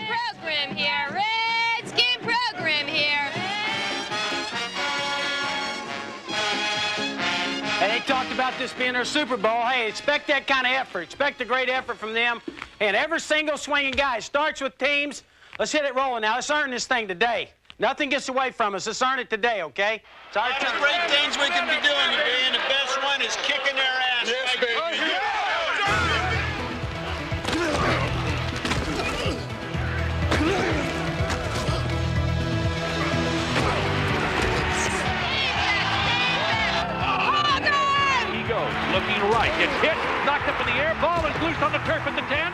program here. Redskin program here. And they talked about this being their Super Bowl. Hey, expect that kind of effort. Expect a great effort from them. And every single swinging guy starts with teams. Let's hit it rolling now. Let's earn this thing today. Nothing gets away from us. Let's earn it today, okay? It's our turn. Great things we can be doing today, and the best one is kicking their ass. Yes, baby. Oh, yeah. He goes, looking right, gets hit, knocked up in the air, ball is loose on the turf at the 10.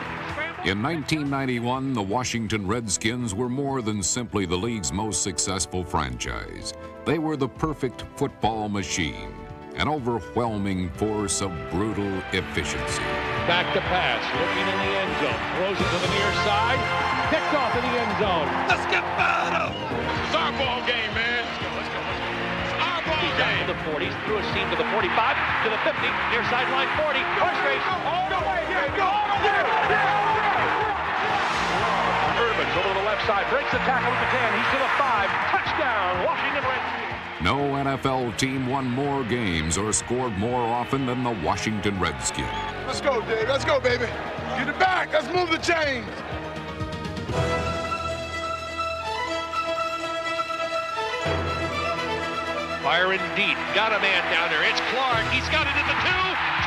In 1991, the Washington Redskins were more than simply the league's most successful franchise. They were the perfect football machine, an overwhelming force of brutal efficiency. Back to pass, looking in the end zone, throws it to the near side, picked off in the end zone. Let's get better! It's our ball game, man. Let's go. It's our ball game. To the 40s, threw a seam to the 45, to the 50, near sideline 40, horse race. All the way, go all the way. Urban's over to the left side, breaks the tackle at the 10, he's to the 5, touchdown, Washington Redskins. No NFL team won more games or scored more often than the Washington Redskins. Let's go, Dave. Let's go, baby. Get it back. Let's move the chains. Fire indeed. Got a man down there. It's Clark. He's got it in the 2.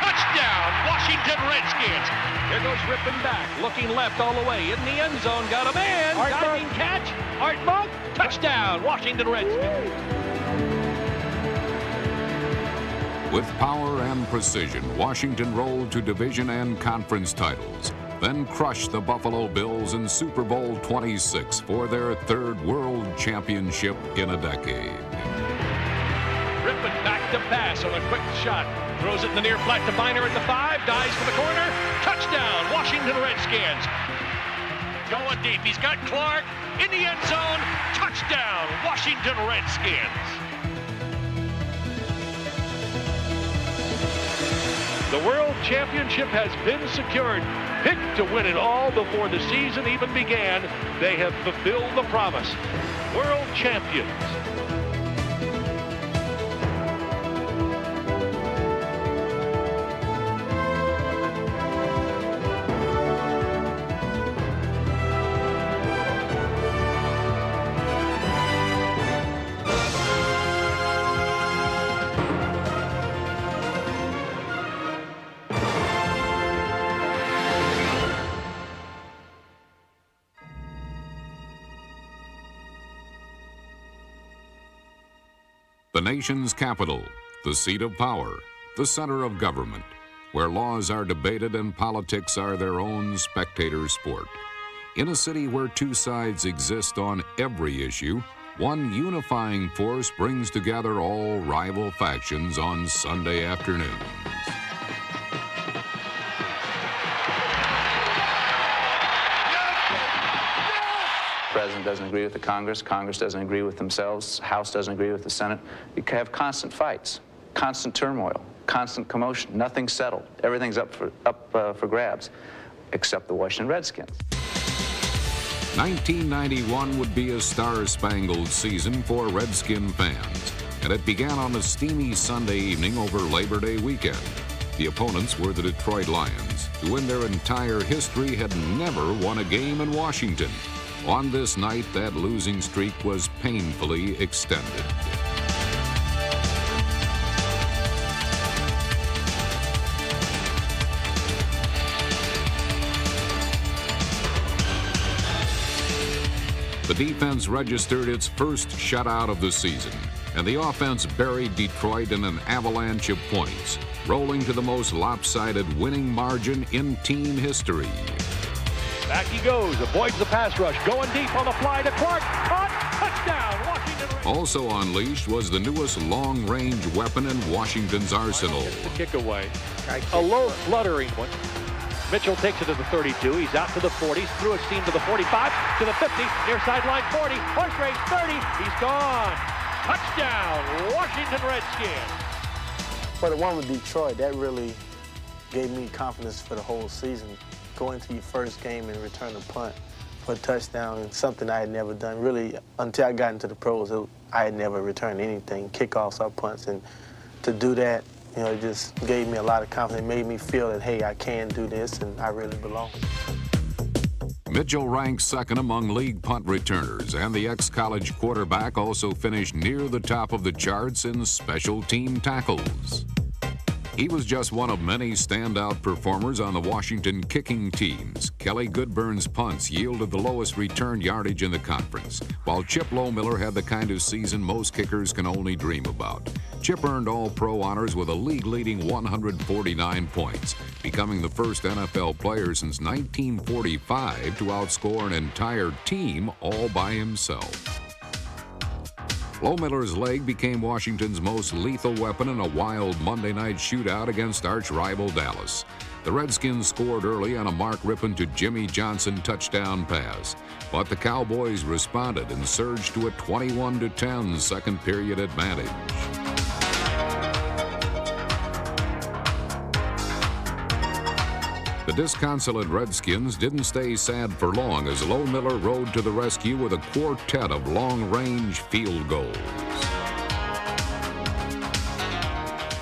Touchdown, Washington Redskins. There goes Rippon back. Looking left all the way. In the end zone. Got a man. Diving catch. Art Monk. Touchdown, Washington Redskins. With power and precision, Washington rolled to division and conference titles, then crushed the Buffalo Bills in Super Bowl 26 for their third world championship in a decade. Rippon back to pass on a quick shot. Throws it in the near flat to Biner at the 5. Dives for the corner. Touchdown, Washington Redskins. Going deep. He's got Clark in the end zone. Touchdown, Washington Redskins. The World Championship has been secured. Picked to win it all before the season even began. They have fulfilled the promise. World champions. The nation's capital, the seat of power, the center of government, where laws are debated and politics are their own spectator sport. In a city where two sides exist on every issue, one unifying force brings together all rival factions on Sunday afternoons. The President doesn't agree with the Congress doesn't agree with themselves, House doesn't agree with the Senate. You have constant fights, constant turmoil, constant commotion, nothing's settled. Everything's up for grabs, except the Washington Redskins. 1991 would be a star-spangled season for Redskin fans, and it began on a steamy Sunday evening over Labor Day weekend. The opponents were the Detroit Lions, who in their entire history had never won a game in Washington. On this night, that losing streak was painfully extended. The defense registered its first shutout of the season, and the offense buried Detroit in an avalanche of points, rolling to the most lopsided winning margin in team history. Back he goes, avoids the pass rush, going deep on the fly to Clark. Caught, touchdown, Washington. Also unleashed was the newest long-range weapon in Washington's arsenal. The kick away. A low fluttering one. Mitchell takes it to the 32. He's out to the 40. Threw a seam to the 45, to the 50, near sideline 40. Horse race 30. He's gone. Touchdown, Washington Redskins. For the one with Detroit, that really gave me confidence for the whole season. Going to your first game and return a punt for a touchdown, and something I had never done. Really, until I got into the pros, I had never returned anything, kickoffs or punts, and to do that, you know, it just gave me a lot of confidence. It made me feel that, hey, I can do this, and I really belong. Mitchell ranked second among league punt returners, and the ex-college quarterback also finished near the top of the charts in special team tackles. He was just one of many standout performers on the Washington kicking teams. Kelly Goodburn's punts yielded the lowest return yardage in the conference, while Chip Lohmiller had the kind of season most kickers can only dream about. Chip earned All-Pro honors with a league-leading 149 points, becoming the first NFL player since 1945 to outscore an entire team all by himself. Lohmiller's leg became Washington's most lethal weapon in a wild Monday night shootout against arch-rival Dallas. The Redskins scored early on a Mark Rypien to Jimmy Johnson touchdown pass, but the Cowboys responded and surged to a 21-10 second period advantage. The disconsolate Redskins didn't stay sad for long as Lohmiller rode to the rescue with a quartet of long-range field goals.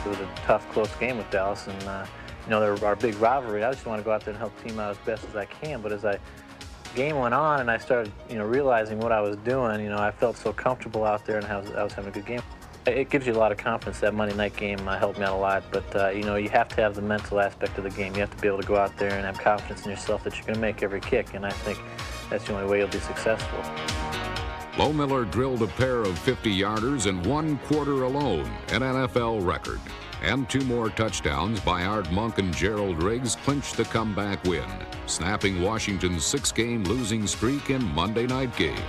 It was a tough, close game with Dallas, and you know, they're our big rivalry. I just want to go out there and help the team out as best as I can. But as the game went on and I started, you know, realizing what I was doing, you know, I felt so comfortable out there and I was having a good game. It gives you a lot of confidence. That Monday night game helped me out a lot, but you know, you have to have the mental aspect of the game. You have to be able to go out there and have confidence in yourself that you're going to make every kick, and I think that's the only way you'll be successful. Lohmiller drilled a pair of 50-yarders in 1 quarter alone, an NFL record. And 2 more touchdowns by Art Monk and Gerald Riggs clinched the comeback win, snapping Washington's 6-game losing streak in Monday night games.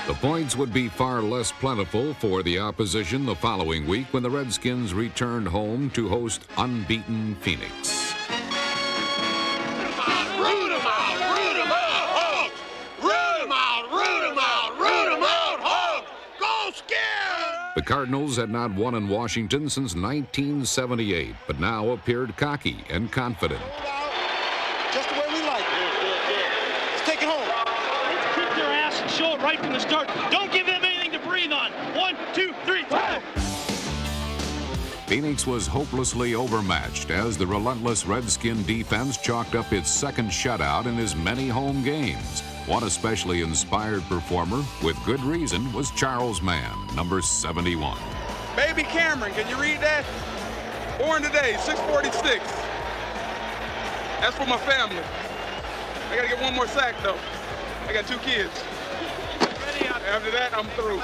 The points would be far less plentiful for the opposition the following week when the Redskins returned home to host unbeaten Phoenix. Root 'em out, root 'em out, Hogs! Root 'em out, root 'em out, root 'em out, Hogs! Go Skins! The Cardinals had not won in Washington since 1978, but now appeared cocky and confident. Just the way we like it. Let's take it home. Let's kick their ass and show it right from the start. Don't give them anything to breathe on. 1, 2, 3, 4. Phoenix was hopelessly overmatched as the relentless Redskin defense chalked up its second shutout in as many home games. One especially inspired performer, with good reason, was Charles Mann, number 71. Baby Cameron, can you read that? Born today, 646. That's for my family. I gotta get 1 more sack though. I got 2 kids. After that, I'm through.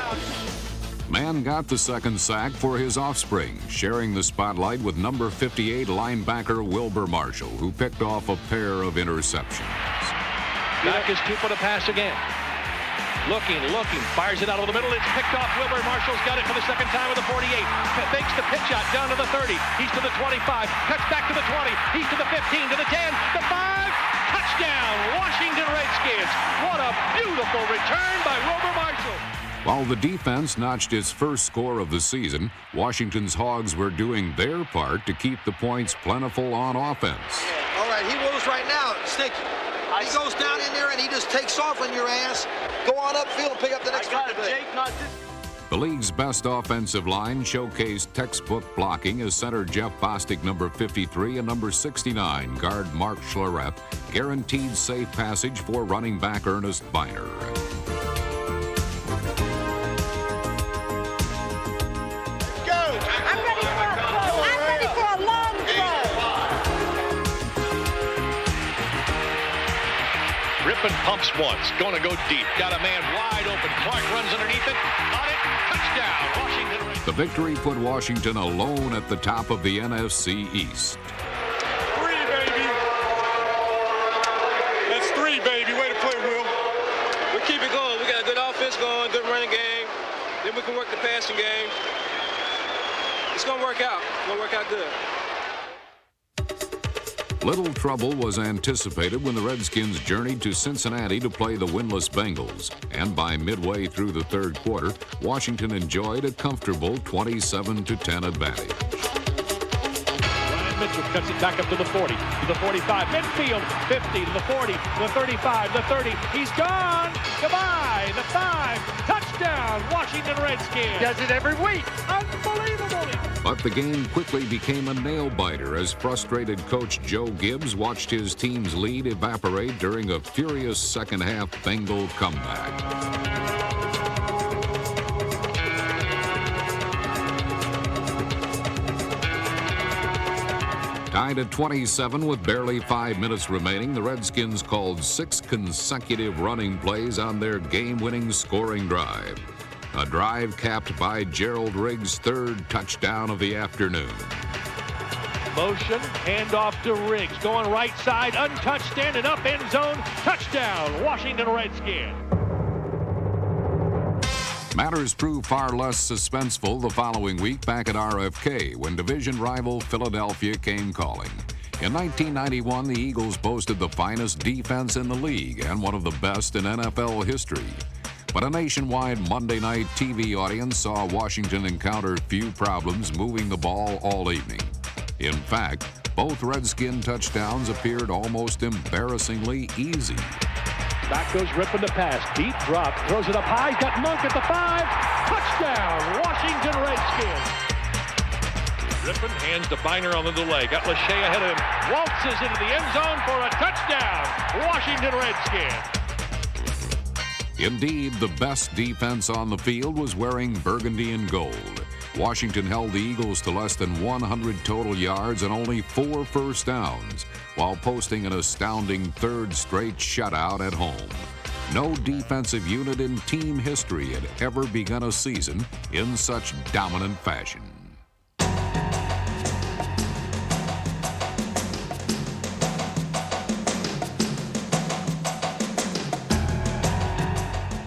Mann got the second sack for his offspring, sharing the spotlight with number 58 linebacker Wilber Marshall, who picked off a pair of interceptions. Back is 2 for the pass again. Looking, fires it out over the middle. It's picked off. Wilber Marshall's got it for the second time with the 48. Fakes the pitch out down to the 30. He's to the 25. Cuts back to the 20. He's to the 15, to the 10, the 5. Touchdown, Washington Redskins. What a beautiful return by Wilber Marshall. While the defense notched its first score of the season, Washington's Hogs were doing their part to keep the points plentiful on offense. All right, he wills right now. Sticky. He goes down in there and he just takes off on your ass. Go on upfield and pick up the next one. The league's best offensive line showcased textbook blocking as center Jeff Bostic, number 53, and number 69, guard Mark Schlereth, guaranteed safe passage for running back Ernest Biner. Rypien pumps once, gonna go deep. Got a man wide open. Clark runs underneath it. Got it. Touchdown, Washington. The victory put Washington alone at the top of the NFC East. 3, baby. That's 3, baby. Way to play, Will. We keep it going. We got a good offense going, good running game. Then we can work the passing game. It's gonna work out. It's gonna work out good. Little trouble was anticipated when the Redskins journeyed to Cincinnati to play the winless Bengals. And by midway through the third quarter, Washington enjoyed a comfortable 27-10 advantage. Ryan Mitchell cuts it back up to the 40, to the 45, midfield, 50, to the 40, to the 35, the 30. He's gone. Goodbye. The 5. Touchdown, Washington Redskins. Does it every week. Unbelievable. But the game quickly became a nail-biter as frustrated coach Joe Gibbs watched his team's lead evaporate during a furious second-half Bengal comeback. Tied at 27 with barely 5 minutes remaining, the Redskins called 6 consecutive running plays on their game-winning scoring drive. A drive capped by Gerald Riggs' third touchdown of the afternoon. Motion, handoff to Riggs, going right side, untouched, standing up, end zone, touchdown, Washington Redskins. Matters proved far less suspenseful the following week back at RFK when division rival Philadelphia came calling. In 1991, the Eagles boasted the finest defense in the league and one of the best in NFL history. But a nationwide Monday night TV audience saw Washington encounter few problems moving the ball all evening. In fact, both Redskin touchdowns appeared almost embarrassingly easy. Back goes Rippon to pass. Deep drop. Throws it up high. Got Monk at the 5. Touchdown, Washington Redskins. Rippon hands to Biner on the delay. Got Lachey ahead of him. Waltzes into the end zone for a touchdown, Washington Redskins. Indeed, the best defense on the field was wearing burgundy and gold. Washington held the Eagles to less than 100 total yards and only 4 first downs, while posting an astounding third straight shutout at home. No defensive unit in team history had ever begun a season in such dominant fashion.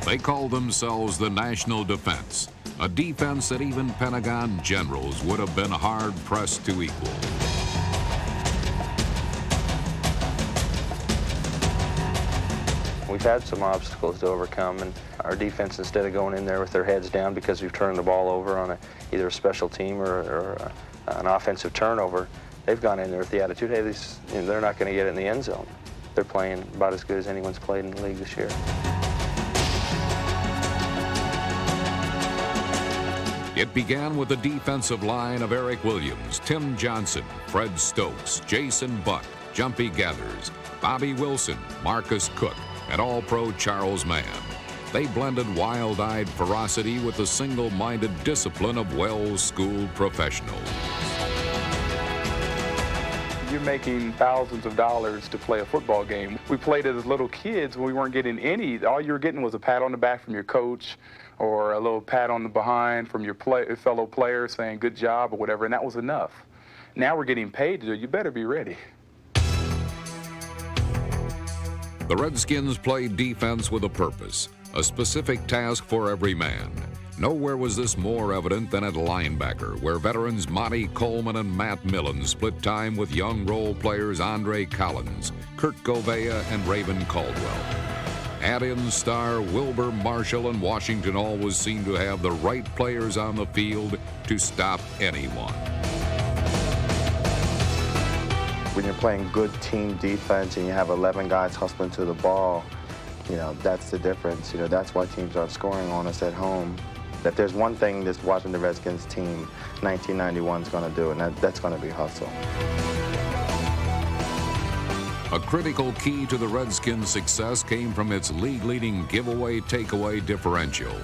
They called themselves the National Defense, a defense that even Pentagon generals would have been hard-pressed to equal. We've had some obstacles to overcome, and our defense, instead of going in there with their heads down because we've turned the ball over on either a special team or an offensive turnover, they've gone in there with the attitude, hey, they're not going to get it in the end zone. They're playing about as good as anyone's played in the league this year. It began with a defensive line of Eric Williams, Tim Johnson, Fred Stokes, Jason Buck, Jumpy Gathers, Bobby Wilson, Marcus Cook, and All-Pro Charles Mann. They blended wild-eyed ferocity with the single-minded discipline of well-schooled professionals. You're making thousands of dollars to play a football game. We played it as little kids when we weren't getting any. All you were getting was a pat on the back from your coach or a little pat on the behind from your fellow player saying good job or whatever, and that was enough. Now we're getting paid to do it. You better be ready. The Redskins played defense with a purpose, a specific task for every man. Nowhere was this more evident than at linebacker, where veterans Monty Coleman and Matt Millen split time with young role players Andre Collins, Kurt Govea, and Raven Caldwell. Add-in star Wilbur Marshall, and Washington always seemed to have the right players on the field to stop anyone. When you're playing good team defense and you have 11 guys hustling to the ball, that's the difference. That's why teams are scoring on us at home. That there's one thing this Washington Redskins team 1991 is going to do, and that's going to be hustle. A critical key to the Redskins' success came from its league-leading giveaway-takeaway differential.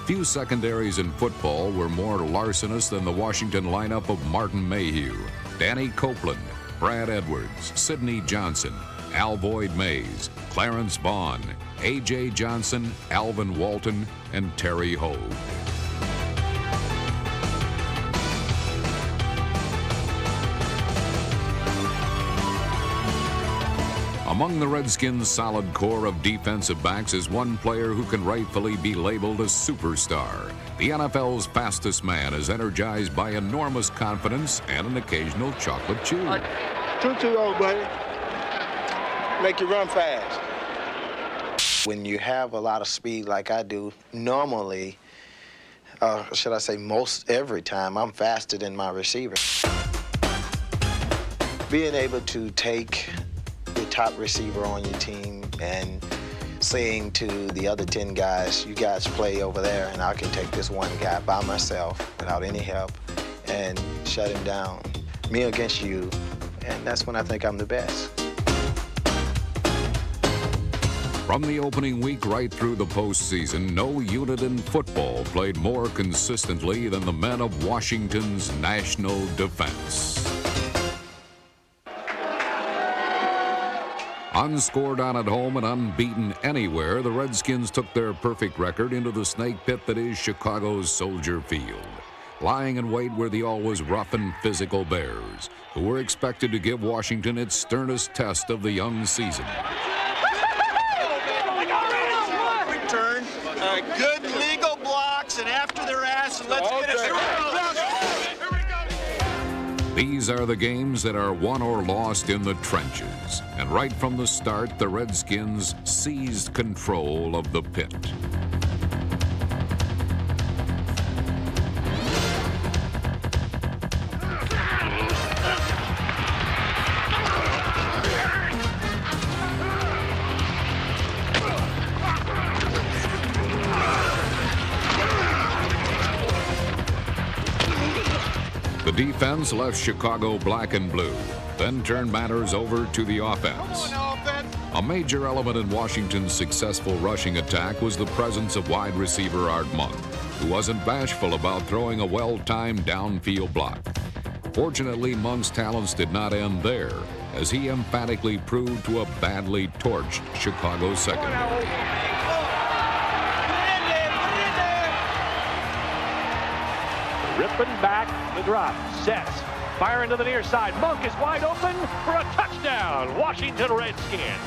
Few secondaries in football were more larcenous than the Washington lineup of Martin Mayhew, Danny Copeland, Brad Edwards, Sidney Johnson, Alvoid Mays, Clarence Vaughn, A.J. Johnson, Alvin Walton, and Terry Hogue. Among the Redskins' solid core of defensive backs is one player who can rightfully be labeled a superstar. The NFL's fastest man is energized by enormous confidence and an occasional chocolate chew. 2-2 old buddy. make you run fast. When you have a lot of speed like I do, normally, should I say most every time, I'm faster than my receiver. Being able to take the top receiver on your team and saying to the other 10 guys, you guys play over there and I can take this one guy by myself without any help and shut him down. Me against you, and that's when I think I'm the best. From the opening week right through the postseason, no unit in football played more consistently than the men of Washington's national defense. Unscored on at home and unbeaten anywhere, the Redskins took their perfect record into the snake pit that is Chicago's Soldier Field. Lying in wait were the always rough and physical Bears, who were expected to give Washington its sternest test of the young season. Return. Good legal blocks, and after their ass, and let's get it. Here we go. These are the games that are won or lost in the trenches. And right from the start, the Redskins seized control of the pit. The defense left Chicago black and blue, then turned matters over to the offense. A major element in Washington's successful rushing attack was the presence of wide receiver Art Monk, who wasn't bashful about throwing a well-timed downfield block. Fortunately, Monk's talents did not end there, as he emphatically proved to a badly torched Chicago secondary. Ripping back, the drop, sets, fire into the near side. Monk is wide open for a touchdown, Washington Redskins.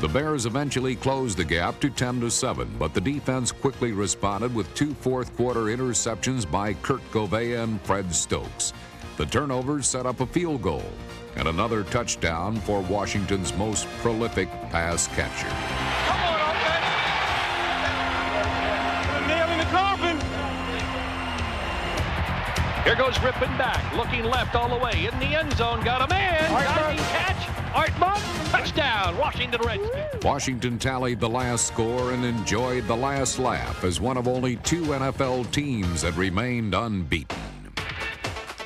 The Bears eventually closed the gap to 10-7, but the defense quickly responded with two fourth-quarter interceptions by Kurt Gouveia and Fred Stokes. The turnovers set up a field goal and another touchdown for Washington's most prolific pass catcher. Come on, offense! Nail in the coffin! Here goes Rippin back, looking left all the way, in the end zone, got a man, diving catch, Art Monk, touchdown, Washington Redskins. Washington tallied the last score and enjoyed the last laugh as one of only two NFL teams that remained unbeaten.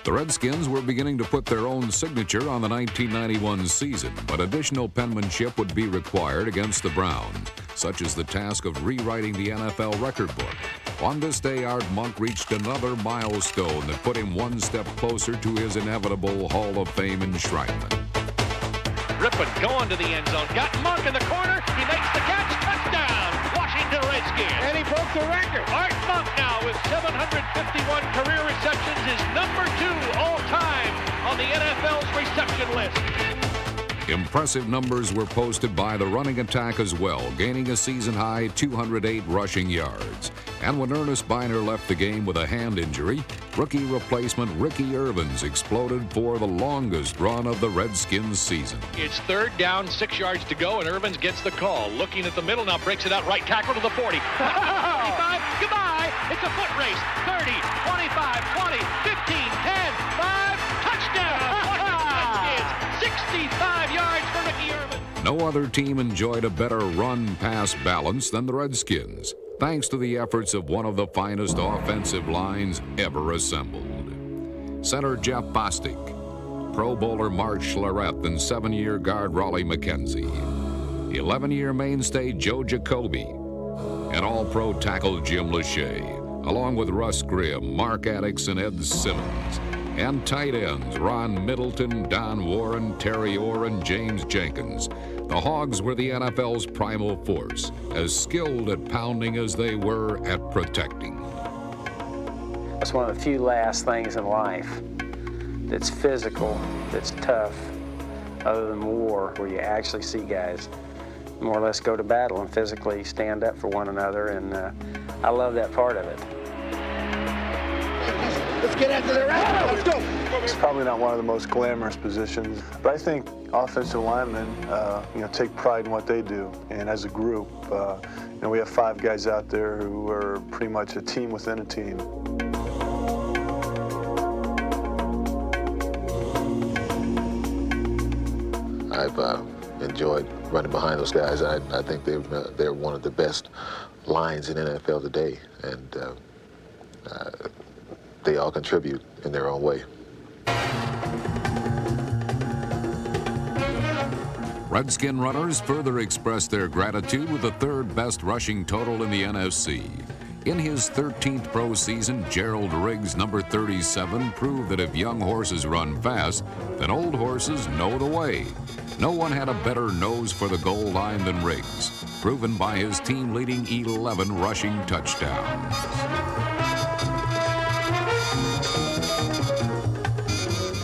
The Redskins were beginning to put their own signature on the 1991 season, but additional penmanship would be required against the Browns, such as the task of rewriting the NFL record book. On this day, Art Monk reached another milestone that put him one step closer to his inevitable Hall of Fame enshrinement. Rippin going to the end zone, got Monk in the corner, he makes the catch, touchdown, Washington Redskins. And he broke the record. Art Monk now with 751 career receptions is number 2 all time on the NFL's reception list. Impressive numbers were posted by the running attack as well, gaining a season-high 208 rushing yards. And when Ernest Biner left the game with a hand injury, rookie replacement Ricky Irvins exploded for the longest run of the Redskins season. It's third down, 6 yards to go, and Irvins gets the call. Looking at the middle, now breaks it out, right tackle to the 40. 25, goodbye! It's a foot race. 30, 25, 20, 15, 10, 5, touchdown! 65 yards for Ricky Irvin. No other team enjoyed a better run-pass balance than the Redskins, thanks to the efforts of one of the finest offensive lines ever assembled. Center Jeff Bostic, Pro Bowler Mark Schlereth, and 7-year guard Raleigh McKenzie, 11-year mainstay Joe Jacoby, and All-Pro tackle Jim Lachey, along with Russ Grimm, Mark Addix, and Ed Simmons. And tight ends Ron Middleton, Don Warren, Terry Orr, and James Jenkins. The Hogs were the NFL's primal force, as skilled at pounding as they were at protecting. It's one of the few last things in life that's physical, that's tough, other than war, where you actually see guys more or less go to battle and physically stand up for one another, and I love that part of it. Let's get after the rest. Let's go. It's probably not one of the most glamorous positions, but I think offensive linemen, take pride in what they do. And as a group, we have 5 guys out there who are pretty much a team within a team. I've enjoyed running behind those guys. I think they're one of the best lines in NFL today, and they all contribute in their own way. Redskin runners further expressed their gratitude with the 3rd best rushing total in the NFC. In his 13th pro season, Gerald Riggs, number 37, proved that if young horses run fast, then old horses know the way. No one had a better nose for the goal line than Riggs, proven by his team-leading 11 rushing touchdowns.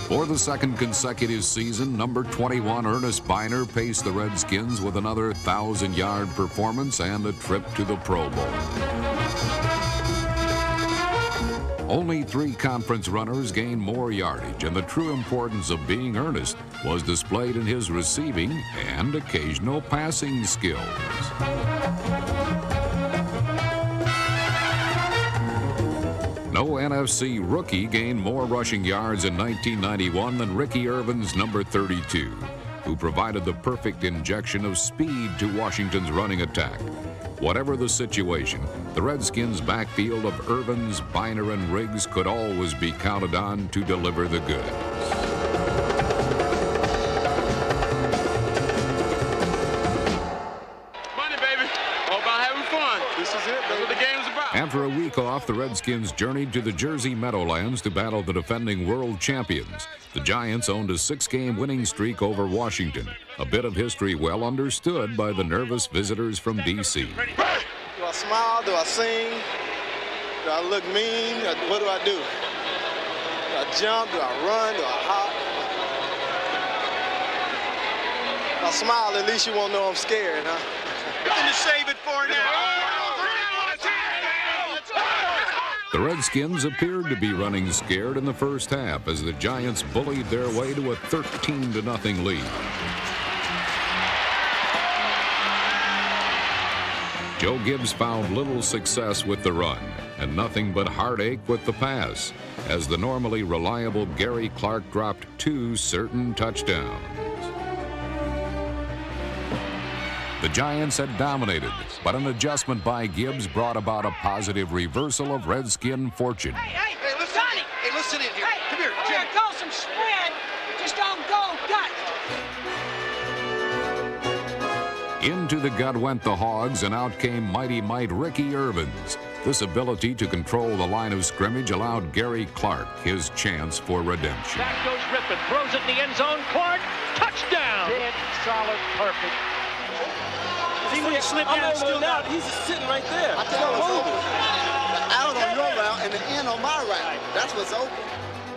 For the 2nd consecutive season, number 21 Ernest Byner paced the Redskins with another 1,000-yard performance and a trip to the Pro Bowl. Only 3 conference runners gained more yardage, and the true importance of being Ernest was displayed in his receiving and occasional passing skills. No NFC rookie gained more rushing yards in 1991 than Ricky Irvin's number 32, who provided the perfect injection of speed to Washington's running attack. Whatever the situation, the Redskins' backfield of Irvins, Byner, and Riggs could always be counted on to deliver the goods. Money, baby. All about having fun. This is it. That's what the game's about. After a week off, the Redskins journeyed to the Jersey Meadowlands to battle the defending world champions. The Giants owned a 6-game winning streak over Washington, a bit of history well understood by the nervous visitors from D.C. Do I smile? Do I sing? Do I look mean? What do I do? Do I jump? Do I run? Do I hop? If I smile, at least you won't know I'm scared, huh? Can you save it for now? The Redskins appeared to be running scared in the first half as the Giants bullied their way to a 13-0 lead. Joe Gibbs found little success with the run and nothing but heartache with the pass, as the normally reliable Gary Clark dropped 2 certain touchdowns. The Giants had dominated, but an adjustment by Gibbs brought about a positive reversal of Redskin fortune. Hey, listen, hey, listen in here. Come here, Jim. Go some spread. Just don't go gut. Into the gut went the Hogs, and out came Mighty Might Ricky Irvins. This ability to control the line of scrimmage allowed Gary Clark his chance for redemption. Back goes Rippon, throws it in the end zone. Clark, touchdown. Dead, solid, perfect. See when he slipped down, still out. He's just sitting right there. I tell you what's open. The out on your route and the in on my route. That's what's open.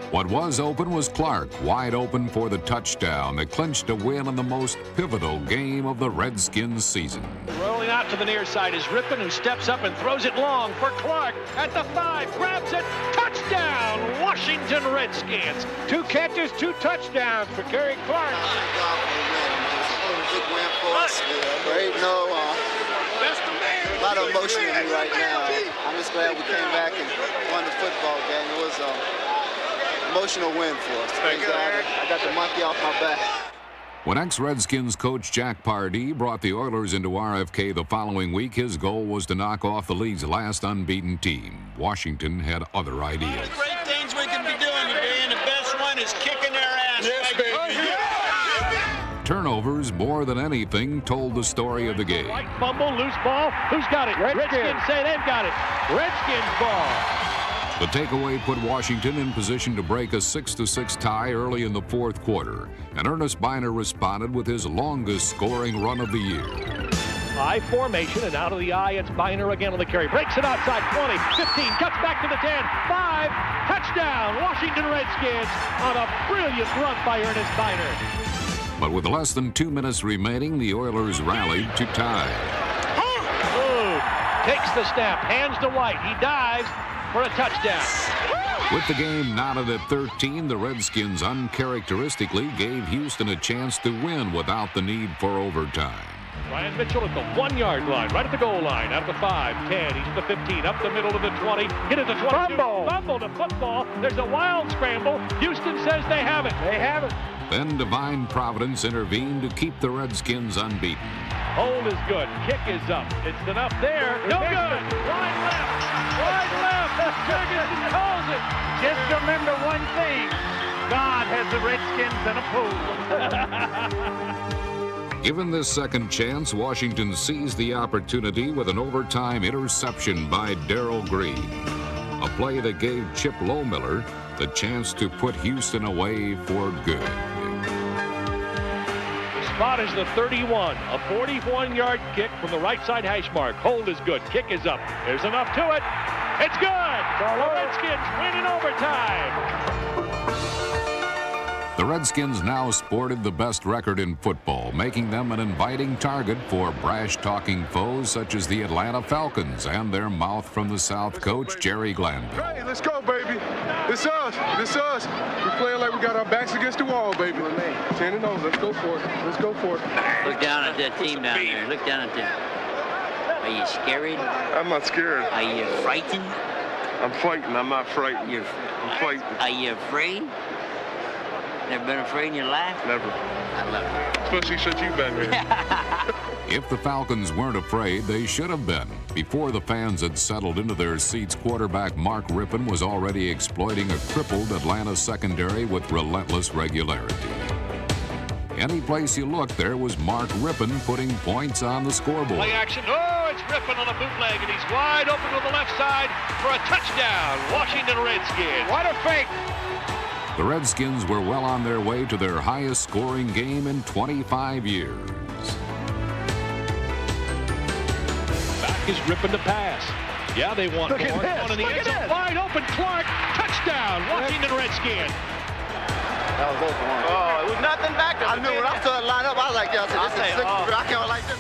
What was open was Clark, wide open for the touchdown that clinched a win in the most pivotal game of the Redskins season. Rolling out to the near side is Rippon, who steps up and throws it long for Clark at the 5, grabs it, touchdown, Washington Redskins. 2 catches, 2 touchdowns for Gary Clark. Big win for us. Great, no, a lot of emotion in me right now. I'm just glad we came back and won the football game. It was an emotional win for us. Thank God I got the monkey off my back. When ex-Redskins coach Jack Pardee brought the Oilers into RFK the following week, his goal was to knock off the league's last unbeaten team. Washington had other ideas. Great things we can be doing today, and the best one is kicking their ass. Yes, baby. Turnovers, more than anything, told the story of the game. Right fumble, loose ball. Who's got it? Redskins say they've got it. Redskins ball. The takeaway put Washington in position to break a 6-6 tie early in the 4th quarter, and Ernest Byner responded with his longest scoring run of the year. I formation, and out of the eye, it's Byner again on the carry. Breaks it outside, 20, 15, cuts back to the 10, 5, touchdown, Washington Redskins on a brilliant run by Ernest Byner. But with less than 2 minutes remaining, the Oilers rallied to tie. Ooh, takes the snap, hands to White. He dives, for a touchdown. With the game knotted at 13, the Redskins uncharacteristically gave Houston a chance to win without the need for overtime. Ryan Mitchell at the 1-yard line, right at the goal line, out of the 5, 10, he's at the 15, up the middle to the 20, hit at the 22, fumble to football, there's a wild scramble, Houston says they have it. They have it. Then divine providence intervened to keep the Redskins unbeaten. Hold is good, kick is up, it's enough there, no good, wide left, Jurgensen calls it. Just remember one thing, God has the Redskins in a pool. Given this second chance, Washington seized the opportunity with an overtime interception by Darrell Green, a play that gave Chip Lohmiller the chance to put Houston away for good. The spot is the 31, a 41-yard kick from the right side hash mark. Hold is good, kick is up, there's enough to it, it's good! The Redskins win in overtime! The Redskins now sported the best record in football, making them an inviting target for brash-talking foes such as the Atlanta Falcons and their mouth-from-the-south coach, Jerry Glanville. Hey, let's go, baby. It's us. It's us. We're playing like we got our backs against the wall, baby. 10-0. Let's go for it. Let's go for it. Look down at that team down there. Look down at them. Are you scared? I'm not scared. Are you frightened? I'm fighting. I'm not frightened. I'm fighting. Are you afraid? Never been afraid in your life? Never. I love you. Especially since you've been here. If the Falcons weren't afraid, they should have been. Before the fans had settled into their seats, quarterback Mark Rypien was already exploiting a crippled Atlanta secondary with relentless regularity. Any place you looked, there was Mark Rypien putting points on the scoreboard. Play action. Oh, it's Rypien on a bootleg, and he's wide open to the left side for a touchdown. Washington Redskins. What a fake. The Redskins were well on their way to their highest scoring game in 25 years. Back is Rypien to pass. Yeah, they want more. On in the end zone, wide open, Clark, touchdown, Washington Redskins. That was open one. Oh, it was nothing back there. I knew when I saw it line up, I was like, yo, this is six. I can't like this.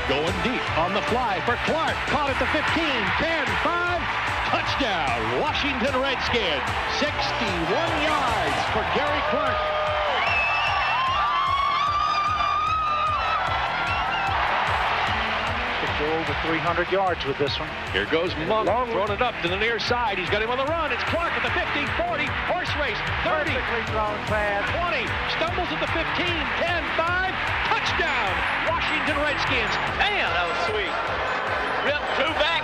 Going deep on the fly for Clark. Caught at the 15, 10, 5. Touchdown, Washington Redskins. 61 yards for Gary Clark. Could go over 300 yards with this one. Here goes Monk, throwing it up to the near side. He's got him on the run. It's Clark at the 50, 40, horse race, 30, 20, stumbles at the 15, 10, 5, touchdown, Washington Redskins. Damn, that was sweet. Rip, drew back.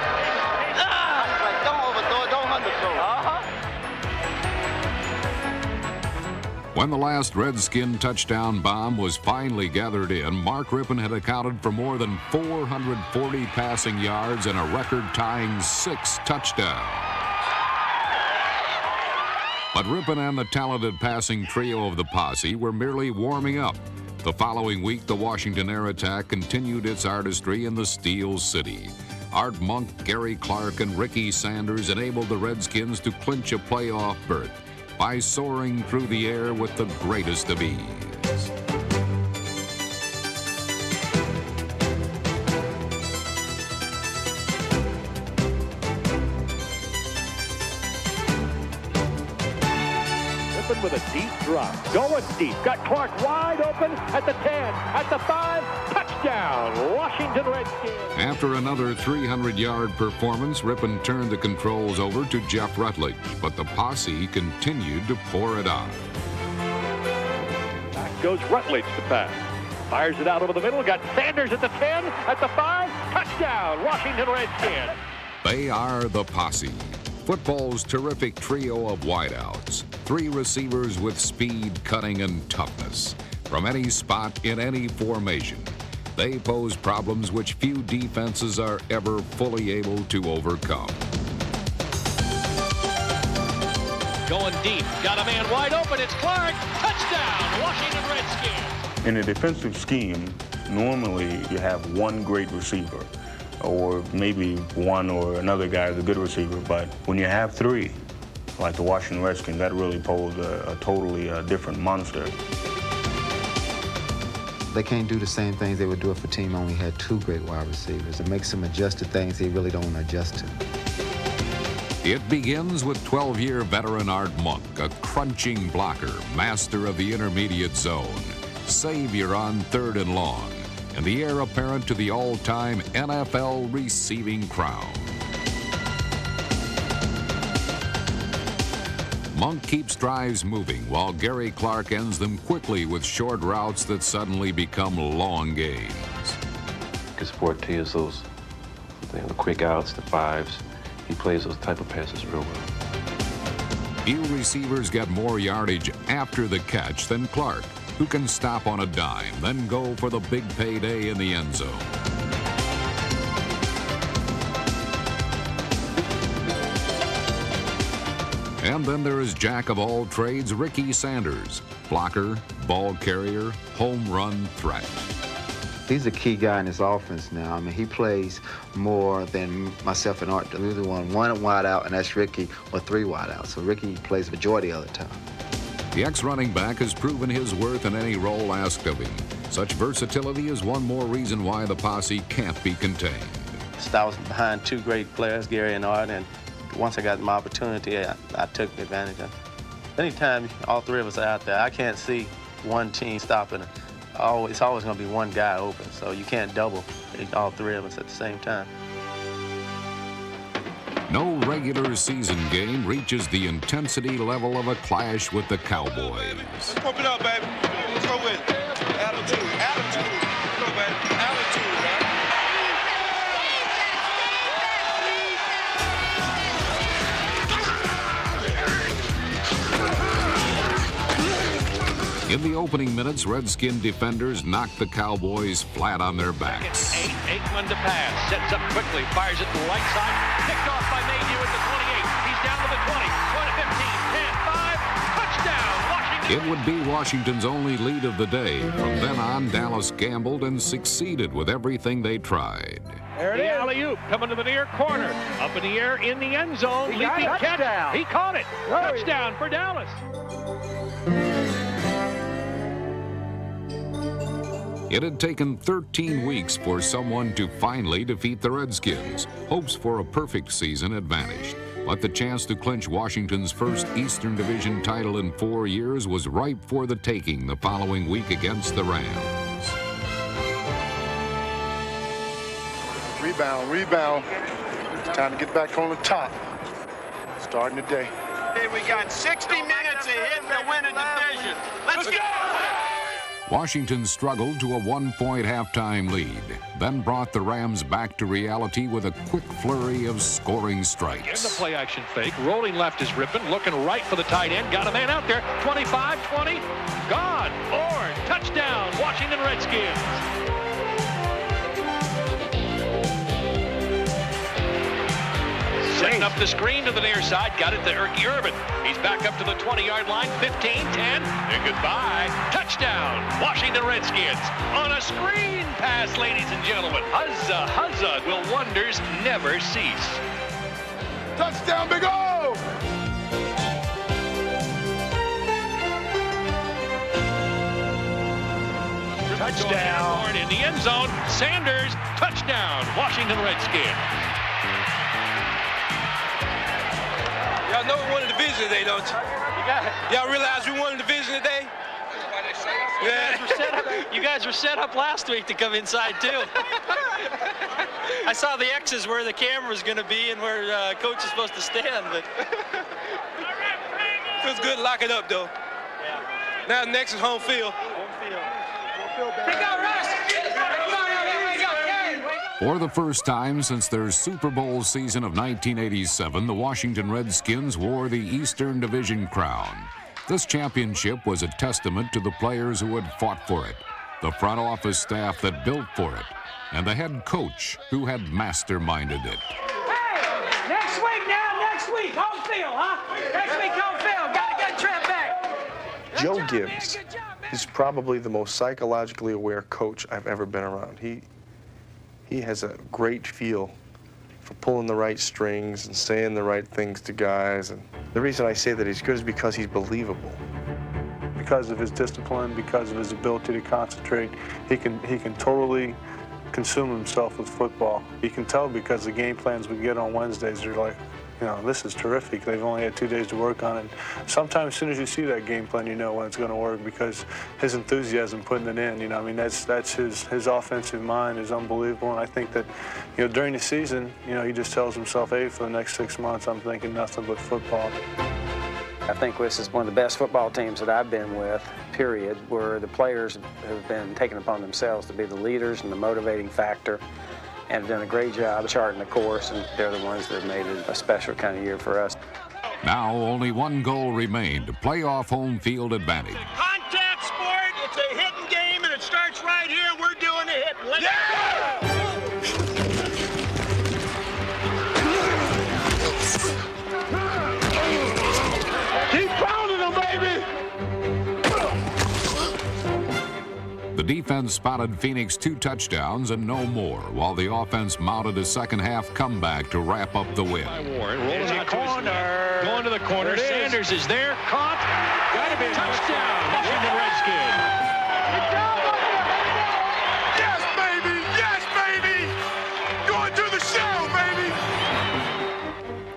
Don't overthrow it, don't underthrow it. When the last Redskin touchdown bomb was finally gathered in, Mark Rypien had accounted for more than 440 passing yards and a record-tying 6 touchdowns. But Rypien and the talented passing trio of the posse were merely warming up. The following week, the Washington Air Attack continued its artistry in the Steel City. Art Monk, Gary Clark, and Ricky Sanders enabled the Redskins to clinch a playoff berth by soaring through the air with the greatest of ease. Rypien with a deep drop, going deep, got Clark wide open at the 10, at the 5, touchdown, Washington Redskins. After another 300-yard performance, Rypien turned the controls over to Jeff Rutledge, but the posse continued to pour it on. Back goes Rutledge to pass. Fires it out over the middle, got Sanders at the 10, at the 5, touchdown, Washington Redskins. They are the posse, football's terrific trio of wideouts, 3 receivers with speed, cutting, and toughness. From any spot in any formation, they pose problems which few defenses are ever fully able to overcome. Going deep, got a man wide open, it's Clark, touchdown, Washington Redskins. In a defensive scheme, normally you have one great receiver, or maybe one or another guy is a good receiver, but when you have 3, like the Washington Redskins, that really posed a totally different monster. They can't do the same things they would do if a team only had 2 great wide receivers. It makes them adjust to things they really don't want to adjust to. It begins with 12-year veteran Art Monk, a crunching blocker, master of the intermediate zone, savior on 3rd and long, and the heir apparent to the all-time NFL receiving crown. Monk keeps drives moving while Gary Clark ends them quickly with short routes that suddenly become long gains. His forte is those the quick outs, the 5s. He plays those type of passes real well. Few receivers get more yardage after the catch than Clark, who can stop on a dime, then go for the big payday in the end zone. And then there is jack of all trades, Ricky Sanders, blocker, ball carrier, home run threat. He's a key guy in this offense now. I mean, he plays more than myself and Art. We're the one wide out, and that's Ricky, or 3 wide out. So Ricky plays the majority of the time. The ex-running back has proven his worth in any role asked of him. Such versatility is one more reason why the posse can't be contained. I was behind 2 great players, Gary and Art, and once I got my opportunity, I took advantage of it. Anytime all 3 of us are out there, I can't see one team stopping it. It's always going to be one guy open, so you can't double all 3 of us at the same time. No regular season game reaches the intensity level of a clash with the Cowboys. Let's pump it up, baby. Let's go with it. Attitude, attitude. Let's go, baby. Attitude, man. In the opening minutes, Redskin defenders knocked the Cowboys flat on their backs. 8, Aikman to pass, sets up quickly, fires it to the right side, picked off by Mayhew at the 28. He's down to the 20, 15, 10, 5, touchdown, Washington. It would be Washington's only lead of the day. From then on, Dallas gambled and succeeded with everything they tried. There it is. Alley-oop coming to the near corner, up in the air in the end zone, leaping catch. He caught it. Touchdown for Dallas. It had taken 13 weeks for someone to finally defeat the Redskins. Hopes for a perfect season had vanished, but the chance to clinch Washington's first Eastern Division title in 4 years was ripe for the taking the following week against the Rams. Rebound, rebound. It's time to get back on the top. Starting today. Hey, we got 60 minutes ahead to win a division. Let's go! Washington struggled to a 1-point halftime lead, then brought the Rams back to reality with a quick flurry of scoring strikes. In the play action fake, rolling left is Rippon, looking right for the tight end, got a man out there, 25, 20, gone, or touchdown, Washington Redskins. Setting up the screen to the near side, got it to Erky Irvin. He's back up to the 20-yard line, 15, 10, and goodbye. Touchdown, Washington Redskins. On a screen pass, ladies and gentlemen. Huzza, huzza, will wonders never cease. Touchdown, Big O! Touchdown. In the end zone, Sanders, touchdown, Washington Redskins. Y'all know we won the division today, don't you? Y'all realize we won the division today? Yeah. You guys were set up last week to come inside, too. I saw the X's where the camera was going to be and where coach is supposed to stand, but... Feels good to lock it up, though. Yeah. Now next is home field. For the first time since their Super Bowl season of 1987, the Washington Redskins wore the Eastern Division crown. This championship was a testament to the players who had fought for it, the front office staff that built for it, and the head coach who had masterminded it. Hey, next week, home field, huh? Next week, home field. Got a good trip back. Joe Gibbs is probably the most psychologically aware coach I've ever been around. He has a great feel for pulling the right strings and saying the right things to guys. And the reason I say that he's good is because he's believable. because of his discipline, because of his ability to concentrate. He can totally consume himself with football. You can tell because the game plans we get on Wednesdays are like, you know, this is terrific. They've only had 2 days to work on it. Sometimes as soon as you see that game plan, you know when it's going to work because his enthusiasm putting it in, you know, I mean, that's his offensive mind is unbelievable. And I think that, you know, during the season, you know, he just tells himself, hey, for the next 6 months, I'm thinking nothing but football. I think this is one of the best football teams that I've been with, period, where the players have been taking upon themselves to be the leaders and the motivating factor, and have done a great job charting the course, and they're the ones that have made it a special kind of year for us. Now only one goal remained, playoff home field advantage. Contact sport, it's a hitting game, and it starts right here, and we're doing a hit. Let's go! Keep pounding them, baby! The defense spotted Phoenix 2 touchdowns and no more, while the offense mounted a second-half comeback to wrap up the win. Warren rolling out corner. Going to the corner. Sanders is there. Caught. Got to be a touchdown. Washington Redskins. Yes, baby! Yes, baby! Going to the show, baby!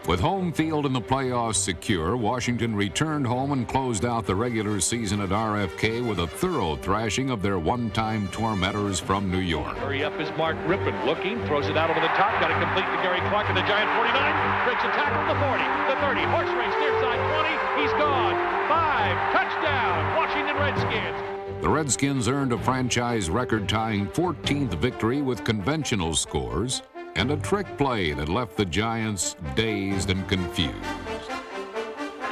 With home field in the playoffs secure, Washington returned home and closed out the regular season at RFK with a thorough thrashing of their one-time tormentors from New York. Hurry up is Mark Rippon looking, throws it out over the top, got it complete to Gary Clark at the Giant 49, breaks a tackle at the 40, the 30, horse race near side 20, he's gone. 5, touchdown, Washington Redskins. The Redskins earned a franchise record-tying 14th victory with conventional scores and a trick play that left the Giants dazed and confused.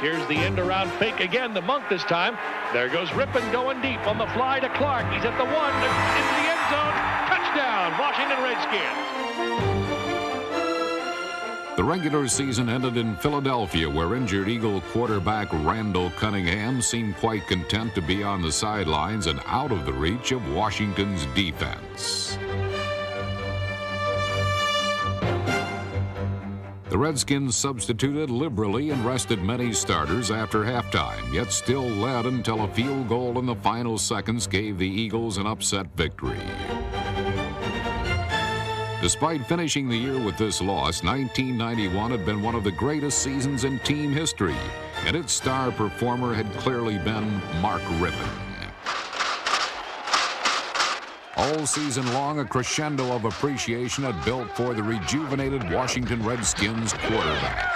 Here's the end around fake again, the Monk this time. There goes Rippon going deep on the fly to Clark. He's at the 1, into the end zone. Touchdown, Washington Redskins. The regular season ended in Philadelphia, where injured Eagle quarterback Randall Cunningham seemed quite content to be on the sidelines and out of the reach of Washington's defense. The Redskins substituted liberally and rested many starters after halftime, yet still led until a field goal in the final seconds gave the Eagles an upset victory. Despite finishing the year with this loss, 1991 had been one of the greatest seasons in team history, and its star performer had clearly been Mark Rippon. All season long, a crescendo of appreciation had built for the rejuvenated Washington Redskins quarterback.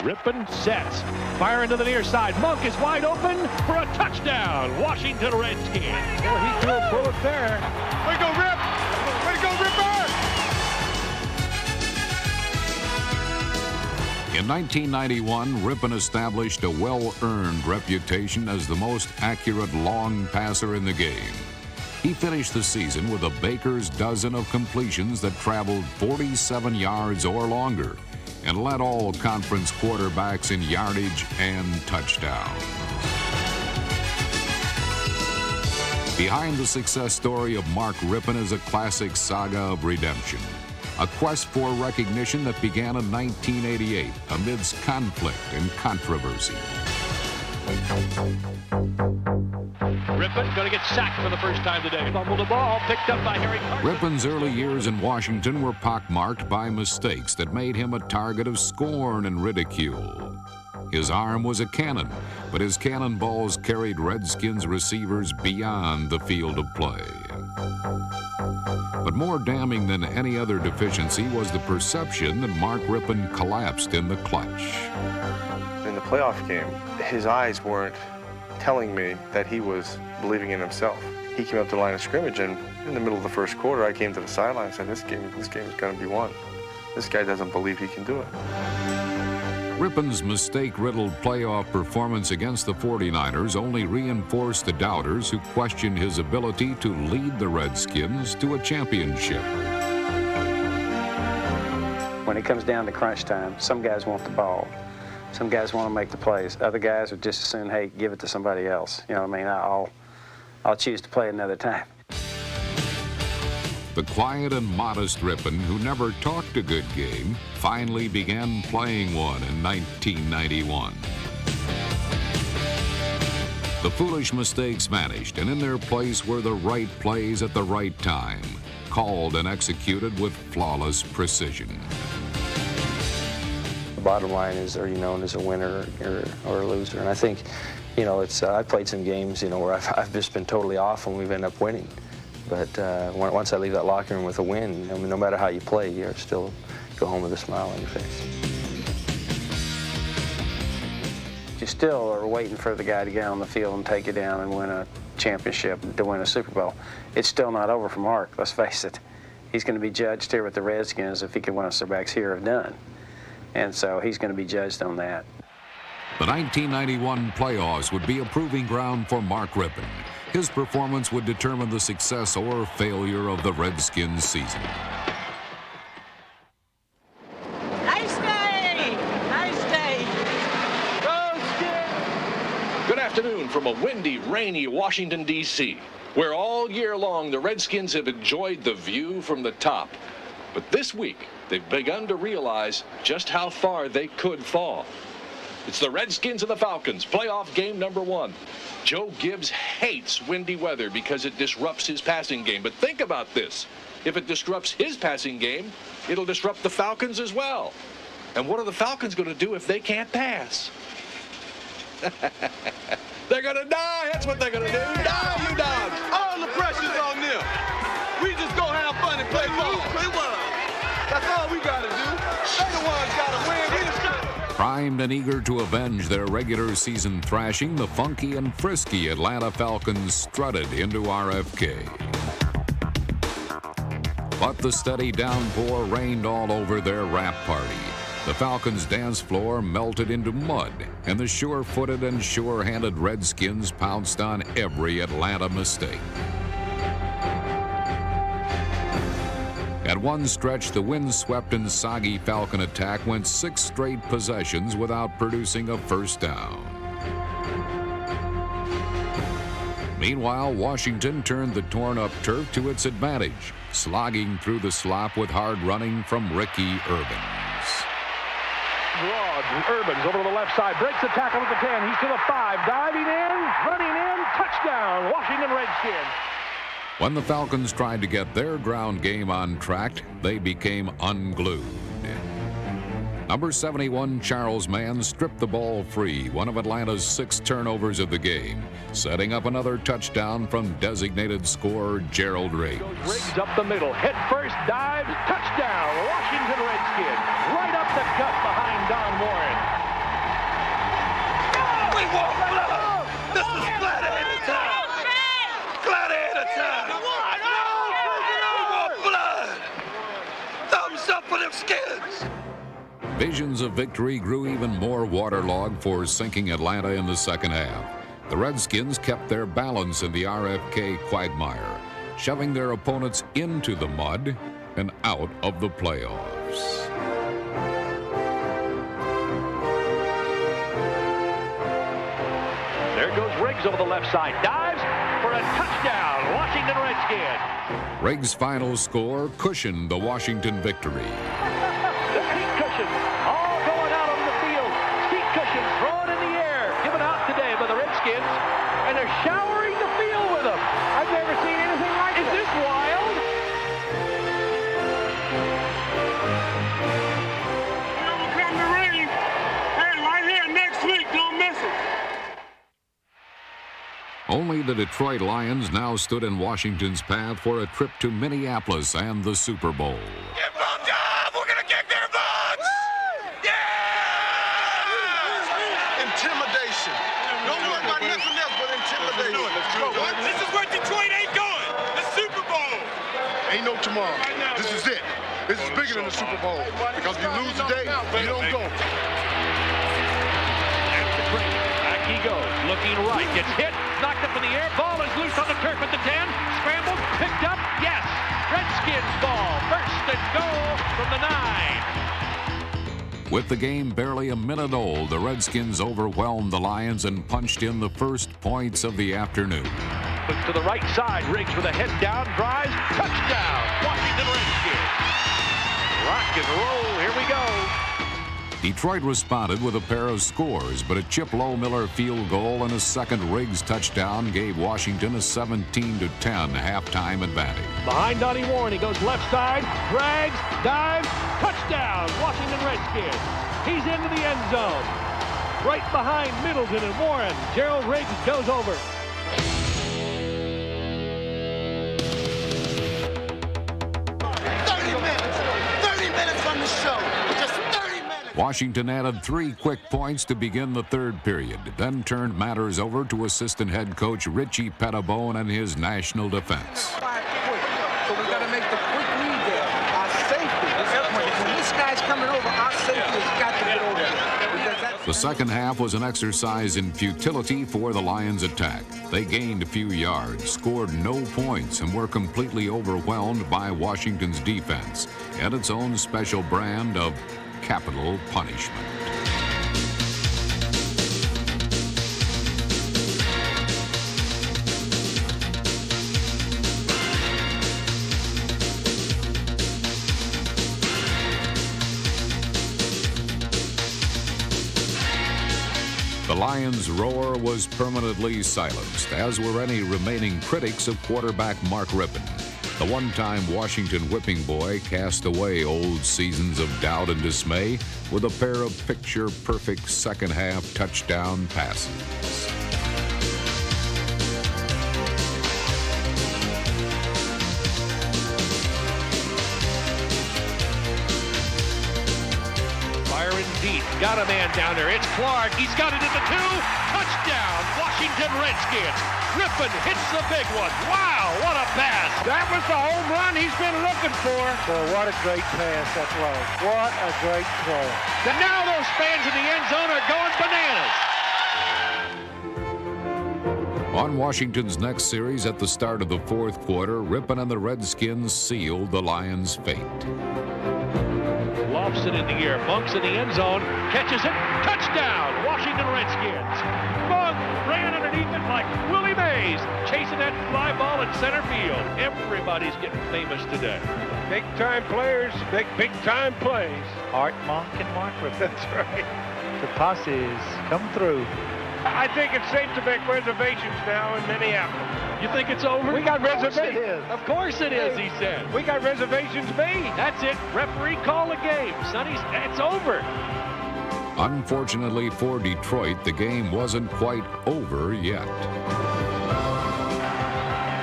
Rippon sets, fire into the near side. Monk is wide open for a touchdown, Washington Redskins. Well, he threw a bullet there. Way to go, Rip! Way to go, Ripper! In 1991, Rippon established a well-earned reputation as the most accurate long passer in the game. He finished the season with a baker's dozen of completions that traveled 47 yards or longer and led all conference quarterbacks in yardage and touchdowns. Behind the success story of Mark Rippon is a classic saga of redemption, a quest for recognition that began in 1988 amidst conflict and controversy. Rippon going to get sacked for the first time today. Fumbled the ball, picked up by Harry Carson. Rippon's early years in Washington were pockmarked by mistakes that made him a target of scorn and ridicule. His arm was a cannon, but his cannonballs carried Redskins receivers beyond the field of play. But more damning than any other deficiency was the perception that Mark Rippon collapsed in the clutch. In the playoff game, his eyes weren't telling me that he was believing in himself. He came up to the line of scrimmage, and in the middle of the first quarter, I came to the sideline and said, this game is going to be won. This guy doesn't believe he can do it. Rippon's mistake-riddled playoff performance against the 49ers only reinforced the doubters who questioned his ability to lead the Redskins to a championship. When it comes down to crunch time, some guys want the ball. Some guys want to make the plays. Other guys would just as soon, hey, give it to somebody else. You know what I mean? I'll choose to play another time. The quiet and modest Rippon, who never talked a good game, finally began playing one in 1991. The foolish mistakes vanished, and in their place were the right plays at the right time, called and executed with flawless precision. The bottom line is, are you known as a winner or a loser? And I think, you know, it's I played some games, you know, where I've just been totally off and we've ended up winning. But once I leave that locker room with a win, I mean, no matter how you play, you still go home with a smile on your face. You still are waiting for the guy to get on the field and take you down and win a championship, to win a Super Bowl. It's still not over for Mark, let's face it. He's going to be judged here with the Redskins if he can win what our backs here have done. And so he's going to be judged on that. The 1991 playoffs would be a proving ground for Mark Rypien. His performance would determine the success or failure of the Redskins season. Nice day! Nice day! Go Skins! Good afternoon from a windy, rainy Washington, D.C., where all year long the Redskins have enjoyed the view from the top. But this week, they've begun to realize just how far they could fall. It's the Redskins and the Falcons, playoff game number 1. Joe Gibbs hates windy weather because it disrupts his passing game. But think about this. If it disrupts his passing game, it'll disrupt the Falcons as well. And what are the Falcons going to do if they can't pass? They're going to die. That's what they're going to do. Die, you dogs. All the pressure's on them. We just go have fun and play ball. That's all we got to do. They the ones got to win. We just got to. Primed and eager to avenge their regular season thrashing, the funky and frisky Atlanta Falcons strutted into RFK. But the steady downpour rained all over their wrap party. The Falcons' dance floor melted into mud, and the sure-footed and sure-handed Redskins pounced on every Atlanta mistake. At one stretch, the windswept and soggy Falcon attack went 6 straight possessions without producing a first down. Meanwhile, Washington turned the torn-up turf to its advantage, slogging through the slop with hard running from Ricky Urbans. Broad, Urbans over to the left side, breaks the tackle at the 10. He's to the 5, diving in, running in, touchdown, Washington Redskins. When the Falcons tried to get their ground game on track, they became unglued. Number 71, Charles Mann, stripped the ball free, one of Atlanta's 6 turnovers of the game, setting up another touchdown from designated scorer Gerald Riggs. Riggs up the middle, head first, dives, touchdown, Washington Redskins, right up the gut behind Don Warren. We want blood! This is gladiator time! Gladiator time! We want blood! Thumbs up for them Skins! Visions of victory grew even more waterlogged for sinking Atlanta in the second half. The Redskins kept their balance in the RFK quagmire, shoving their opponents into the mud and out of the playoffs. There goes Riggs over the left side, dives for a touchdown, Washington Redskins. Riggs' final score cushioned the Washington victory. The seat cushions all going out on the field. Seat cushions thrown in the air, given out today by the Redskins, and they're showering the field with them. I've never seen anything like this. Is this wild? Come to rain. Hey, right here next week. Don't miss it. Only the Detroit Lions now stood in Washington's path for a trip to Minneapolis and the Super Bowl. Get bummed up! We're gonna kick their butts! Yeah! Intimidation. Don't worry about nothing else but intimidation. This is where Detroit ain't going. The Super Bowl. Ain't no tomorrow. This is it. This is bigger than the Super Bowl. Because if you lose today, you don't go. Back he goes, looking right, gets hit, knocked up in the air, ball is loose on the turf at the 10, scrambled, picked up, yes, Redskins ball, first and goal from the 9. With the game barely a minute old, the Redskins overwhelmed the Lions and punched in the first points of the afternoon. Look to the right side, Riggs with a head down, drives, touchdown, Washington Redskins. Rock and roll, here we go. Detroit responded with a pair of scores, but a Chip Low-Miller field goal and a second Riggs touchdown gave Washington a 17-10 halftime advantage. Behind Donnie Warren, he goes left side, drags, dives, touchdown, Washington Redskins. He's into the end zone. Right behind Middleton and Warren, Gerald Riggs goes over. Washington added 3 quick points to begin the third period, then turned matters over to assistant head coach Richie Pettibone and his national defense. So we got to make the quick read there. Our safety. When this guy's coming over, our safety has got to get over. The second half was an exercise in futility for the Lions' attack. They gained a few yards, scored no points, and were completely overwhelmed by Washington's defense and its own special brand of capital punishment. The Lions' roar was permanently silenced, as were any remaining critics of quarterback Mark Rypien. The one-time Washington whipping boy cast away old seasons of doubt and dismay with a pair of picture-perfect second-half touchdown passes. Byron deep, got a man down there. It's Clark. He's got it at the 2. Touchdown, Washington Redskins. Rypien hits the big one. Wow, what a pass. That was the home run he's been looking for. Boy, what a great pass that was. What a great throw. And now those fans in the end zone are going bananas. On Washington's next series at the start of the fourth quarter, Rypien and the Redskins sealed the Lions' fate. Lofts it in the air. Monk's in the end zone. Catches it. Touchdown, Washington Redskins. Monk ran underneath it like Willie Mays, chasing that fly ball in center field. Everybody's getting famous today. Big-time players make big-time plays. Art Monk and Mark Rypien. That's right. The posses come through. I think it's safe to make reservations now in Minneapolis. You think it's over? We got reservations. Of course it is, he said. We got reservations made. That's it. Referee call the game. Sonny's, it's over. Unfortunately for Detroit, the game wasn't quite over yet.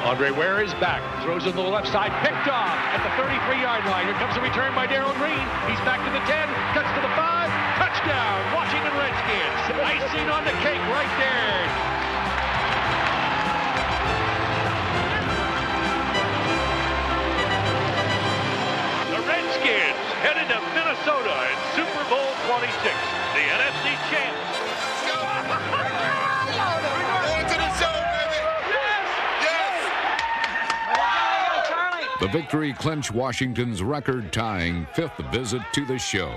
Andre Ware is back. Throws it to the left side. Picked off at the 33-yard line. Here comes a return by Darrell Green. He's back to the 10. Cuts to the 5. Touchdown, Washington Redskins. Icing on the cake right there. The Redskins headed to Minnesota in Super Bowl 26. The NFC champs. The victory clinched Washington's record-tying 5th visit to the show,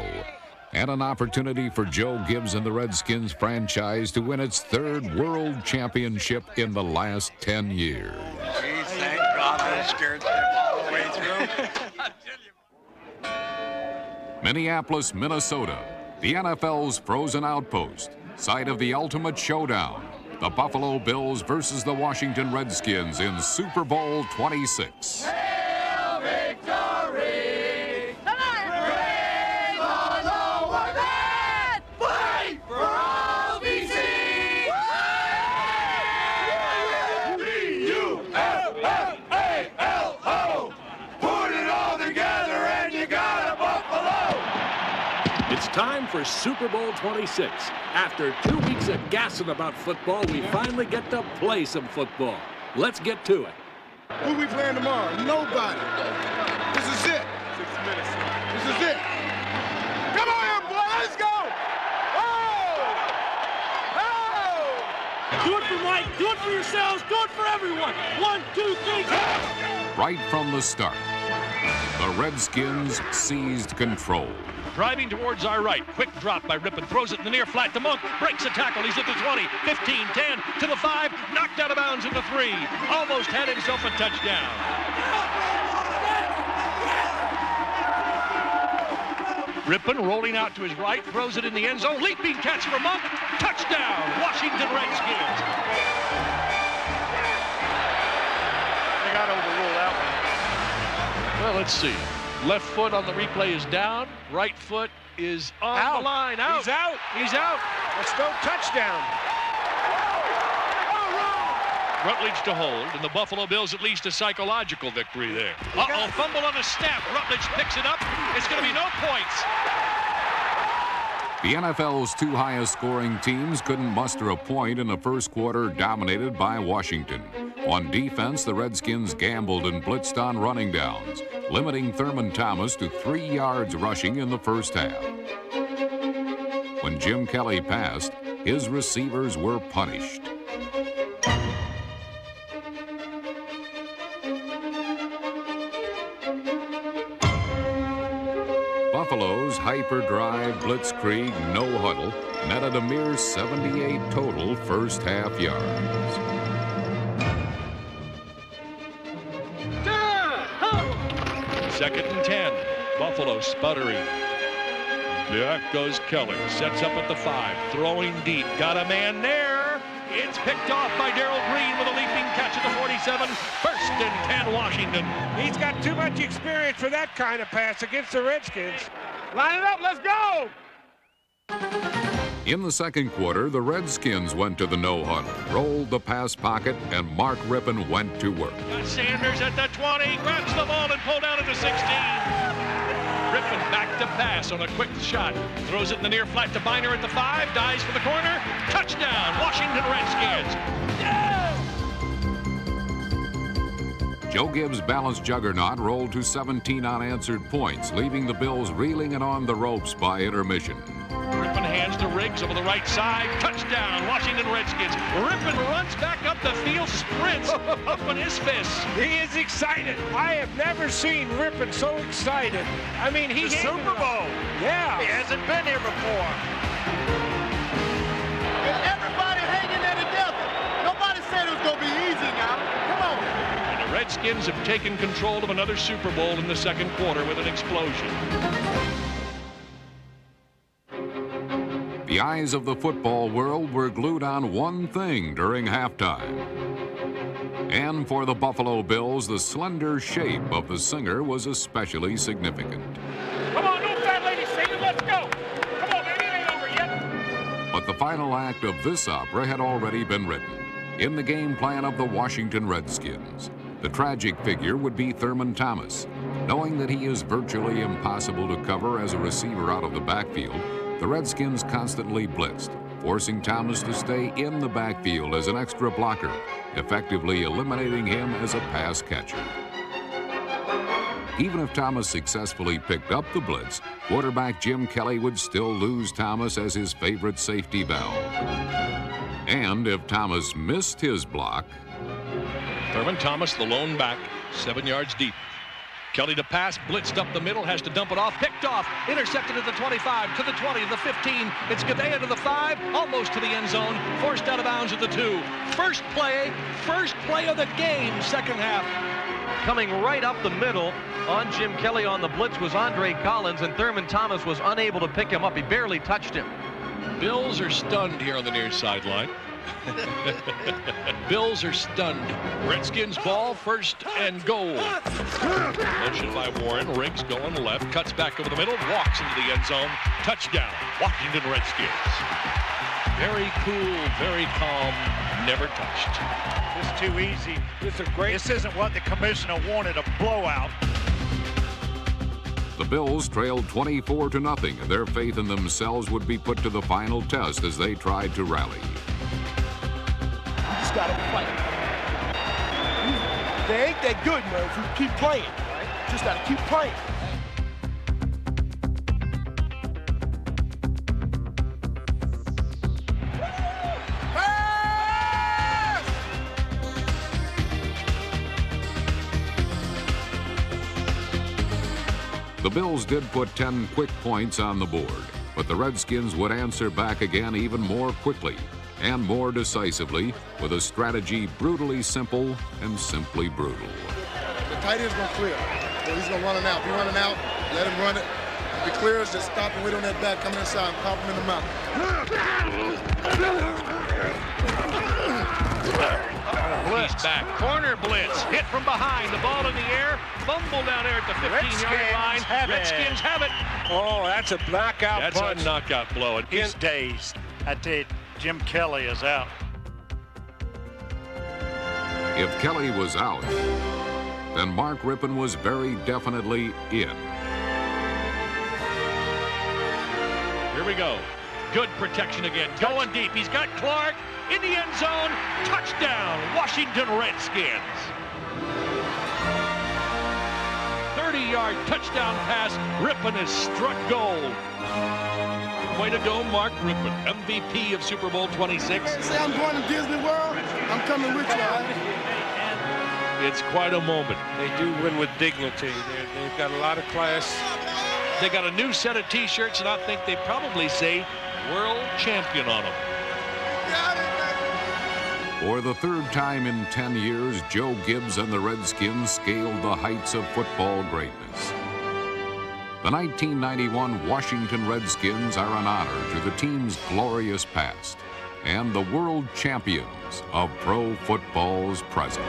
and an opportunity for Joe Gibbs and the Redskins franchise to win its 3rd world championship in the last 10 years. Geez, thank God I scared them all the way through. Minneapolis, Minnesota, the NFL's frozen outpost, site of the ultimate showdown, the Buffalo Bills versus the Washington Redskins in Super Bowl 26. Time for Super Bowl 26. After 2 weeks of gassing about football, we finally get to play some football. Let's get to it. Who we playing tomorrow? Nobody. This is it. 6 minutes. This is it. Come on, boy. Let's go. Do it for Mike. Do it for yourselves. Do it for everyone. 1, 2, 3, go. Right from the start, the Redskins seized control. Driving towards our right. Quick drop by Rypien. Throws it in the near flat to Monk. Breaks a tackle. He's at the 20, 15, 10, to the 5. Knocked out of bounds at the 3. Almost had himself a touchdown. Rippon rolling out to his right, throws it in the end zone. Leaping catch from Monk. Touchdown, Washington Redskins. They got to overrule that one. Well, let's see. Left foot on the replay is down. Right foot is on the line. Out. He's out. He's out. Let's go touchdown. Rutledge to hold, and the Buffalo Bills at least a psychological victory there. Uh-oh, fumble on a snap. Rutledge picks it up. It's going to be no points. The NFL's two highest scoring teams couldn't muster a point in the first quarter, dominated by Washington. On defense, the Redskins gambled and blitzed on running downs, limiting Thurman Thomas to 3 yards rushing in the first half. When Jim Kelly passed, his receivers were punished. Buffalo's hyperdrive blitzkrieg no huddle netted a mere 78 total first half yards. Second and 10. Buffalo sputtering. Back goes Kelly. Sets up at the 5. Throwing deep. Got a man there. It's picked off by Darrell Green with a leaping catch at the 47. First and 10, Washington. He's got too much experience for that kind of pass against the Redskins. Line it up. Let's go. In the second quarter, the Redskins went to the no huddle, rolled the pass pocket, and Mark Rippon went to work. Got Sanders at the 20. Grabs the ball and pulled out at the 16. Rippon back to pass on a quick shot. Throws it in the near flat to Biner at the 5. Dives for the corner. Touchdown, Washington Redskins. Joe Gibbs' balanced juggernaut rolled to 17 unanswered points, leaving the Bills reeling and on the ropes by intermission. Rippon hands to Riggs over the right side. Touchdown, Washington Redskins. Rippon runs back up the field, sprints up on his fists. He is excited. I have never seen Rippon so excited. I mean, he's The Super Bowl. Yeah. He hasn't been here before. Everybody hanging there together. Nobody said it was going to be easy now. Come on. And the Redskins have taken control of another Super Bowl in the second quarter with an explosion. The eyes of the football world were glued on one thing during halftime. And for the Buffalo Bills, the slender shape of the singer was especially significant. Come on, no fat lady singing. Let's go. Come on, baby. It ain't over yet. But the final act of this opera had already been written. In the game plan of the Washington Redskins, the tragic figure would be Thurman Thomas. Knowing that he is virtually impossible to cover as a receiver out of the backfield, the Redskins constantly blitzed, forcing Thomas to stay in the backfield as an extra blocker, effectively eliminating him as a pass catcher. Even if Thomas successfully picked up the blitz, quarterback Jim Kelly would still lose Thomas as his favorite safety valve. And if Thomas missed his block... Thurman Thomas, the lone back, 7 yards deep. Kelly to pass, blitzed up the middle, has to dump it off, picked off, intercepted at the 25, to the 20, the 15. It's Gavea to the 5, almost to the end zone, forced out of bounds at the 2. First play of the game, second half. Coming right up the middle on Jim Kelly on the blitz was Andre Collins, and Thurman Thomas was unable to pick him up. He barely touched him. Bills are stunned here on the near sideline. Bills are stunned. Redskins ball, first and goal. Motion by Warren. Riggs going left, cuts back over the middle, walks into the end zone. Touchdown, Washington Redskins. Very cool, very calm, never touched. This is too easy. This isn't what the commissioner wanted, a blowout. The Bills trailed 24-0, and their faith in themselves would be put to the final test as they tried to rally. Just gotta play. They ain't that good, man, if you keep playing. Right? Just gotta keep playing. The Bills did put 10 quick points on the board, but the Redskins would answer back again even more quickly and more decisively with a strategy brutally simple and simply brutal. The tight end's gonna clear. So he's gonna run it out. If he running out, let him run it. If it clears, just stop and wait on that back, coming inside, and pop him in the mouth. He's back. Corner blitz. Hit from behind. The ball in the air. Fumble down there at the 15-yard line. Redskins have it. Oh, that's a knockout punch. That's a knockout blow. He's dazed. I tell you, Jim Kelly is out. If Kelly was out, then Mark Rypien was very definitely in. Here we go. Good protection again. Going deep. He's got Clark in the end zone. Touchdown, Washington Redskins. 30-yard touchdown pass. Rypien has struck gold. Way to go, Mark Rypien, MVP of Super Bowl 26. Say I'm going to Disney World. I'm coming with you, all right? It's quite a moment. They do win with dignity. They've got a lot of class. They got a new set of T-shirts, and I think they probably say World Champion on them. For the third time in 10 years, Joe Gibbs and the Redskins scaled the heights of football greatness. The 1991 Washington Redskins are an honor to the team's glorious past and the world champions of pro football's present.